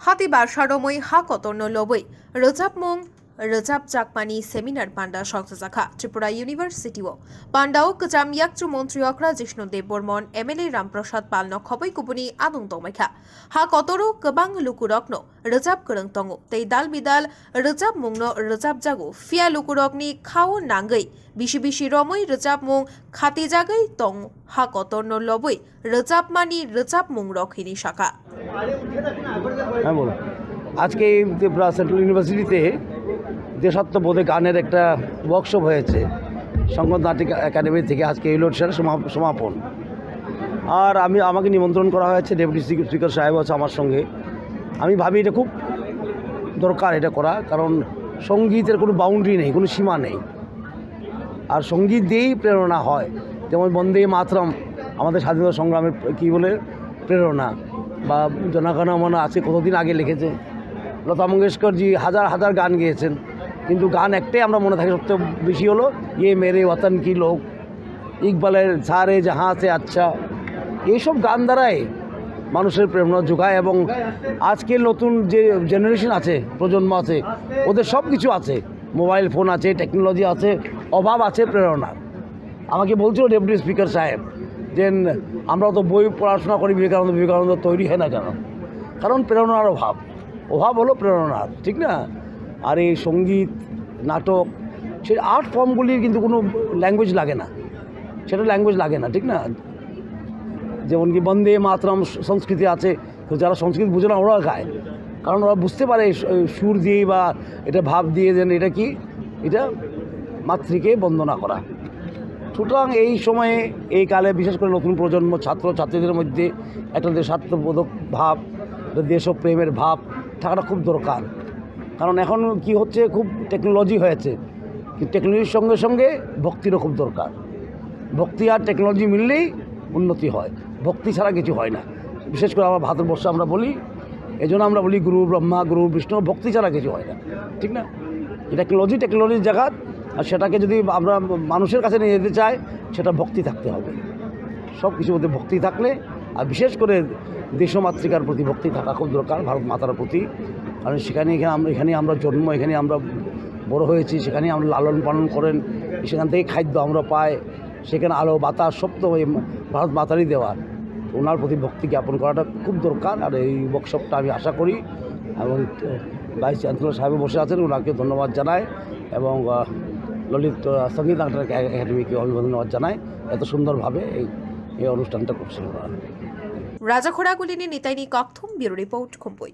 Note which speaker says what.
Speaker 1: Hati Barshadomoi Hakotorno Loboi, Rojab Mong, Rojab Jakmani Seminar Panda Shokzaka, Tripura University. Pandao Kajam Yakchu Montriokra Jishnu Debbarma MLA Ramprasad Palno Khoboi Kubuni Adung Tomeka. Hakotoro Kabang Lukurokno, Rojab Kurang Tongo, Tei Dal Bidal, Rojab Mungno, Rojab Jago, Fia Lukurokni, Kao Nangai, Bishi Romoi, Rojab Mung, Khati Jagai Tong, Hakotorno Loboi, Rojab Mani, Rojab Mung Rokhini Shaka.
Speaker 2: হ্যাঁ বলো আজকে এই central ইউনিভার্সিটিতে দেশাত্মবোধে গানের একটা workshop হয়েছে সংগত নাটক একাডেমি থেকে আজকে এই অনুষ্ঠানের সমাপন। আর আমাকে নিমন্ত্রণ করা হয়েছে, ডেপুটি স্পিকার সাহেব আছে আমার সঙ্গে। আমি ভাবি এটা খুব দরকার এটা করা, কারণ সঙ্গীতের কোনো বাউন্ডারি নেই, কোনো সীমা নেই, আর সঙ্গীত দিয়েই প্রেরণা হয়। যেমন বন্দে মাতরম আমাদের স্বাধীনতা সংগ্রামের কী বলে প্রেরণা, বা জনগণমন আছে কতদিন আগে লিখেছে। লতা মঙ্গেশকরজি হাজার হাজার গান গেয়েছেন, কিন্তু গান একটাই আমরা মনে থাকে সবচেয়ে বেশি হলো ইয়ে মেরে ওয়াতন কি লোক, ইকবালের সারে জাহাঁ সে আচ্ছা। এইসব গান দ্বারাই মানুষের প্রেরণা যোগায়, এবং আজকের নতুন যে জেনারেশন আছে, প্রজন্ম আছে, ওদের সব কিছু আছে, মোবাইল ফোন আছে, টেকনোলজি আছে, অভাব আছে প্রেরণার। আমাকে বলছিল ডেপুটি স্পিকার সাহেব যে আমরা তো বই পড়াশোনা করি, বিবেকানন্দ তৈরি হয় না কেন? কারণ প্রেরণার অভাব হলো প্রেরণার, ঠিক না? আর এই সঙ্গীত নাটক সেই আর্ট ফর্মগুলির কিন্তু কোনো ল্যাঙ্গুয়েজ লাগে না, সেটা ল্যাঙ্গুয়েজ লাগে না, ঠিক না? যেমন কি বন্দে মাতরম সংস্কৃতি আছে, তো যারা সংস্কৃত বুঝে না ওরা গায়, কারণ ওরা বুঝতে পারে সুর দিয়ে বা এটা ভাব দিয়ে যেন এটা কি, এটা মাতৃকে বন্দনা করা। সুতরাং এই সময়ে এই কালে বিশেষ করে নতুন প্রজন্ম ছাত্রছাত্রীদের মধ্যে একটা দেশাত্মবোধক ভাব, দেশপ্রেমের ভাব থাকাটা খুব দরকার। কারণ এখন কি হচ্ছে, খুব টেকনোলজি হয়েছে, কিন্তু টেকনোলজির সঙ্গে সঙ্গে ভক্তিরও খুব দরকার। ভক্তি আর টেকনোলজি মিললেই উন্নতি হয়, ভক্তি ছাড়া কিছু হয় না। বিশেষ করে আমার ভারতবর্ষে আমরা বলি, এই জন্য আমরা বলি গুরু ব্রহ্মা গুরু বিষ্ণু, ভক্তি ছাড়া কিছু হয় না, ঠিক না? টেকনোলজির জায়গা, আর সেটাকে যদি আমরা মানুষের কাছে নিয়ে যেতে চাই, সেটা ভক্তি থাকতে হবে। সব কিছুর মধ্যে ভক্তি থাকলে, আর বিশেষ করে দেশমাতৃকার প্রতি ভক্তি থাকা খুব দরকার, ভারত মাতার প্রতি। কারণ এখানে আমরা জন্ম, এখানে আমরা বড় হয়েছি, সেখানে আমরা লালন পালন করেন, সেখান থেকে খাদ্য আমরা পাই, সেখানে আলো বাতাস সব তো ভারত মাতারই দেওয়া। ওনার প্রতি ভক্তি জ্ঞাপন করাটা খুব দরকার। আর এই ওয়ার্কশপটা আমি আশা করি, এবং ভাইস চ্যান্সেলর সাহেব বসে আছেন, ওনাকে ধন্যবাদ জানাই, এবং ললিত সঙ্গীত নাটক একাডেমিকে ধন্যবাদ জানাই, এত সুন্দরভাবে এই অনুষ্ঠানটা করছেন ওরা।
Speaker 1: রাজা খোড়াগুলিনী নিতাইনি ককথুম, ব্যুরো রিপোর্ট, খুম্পুই।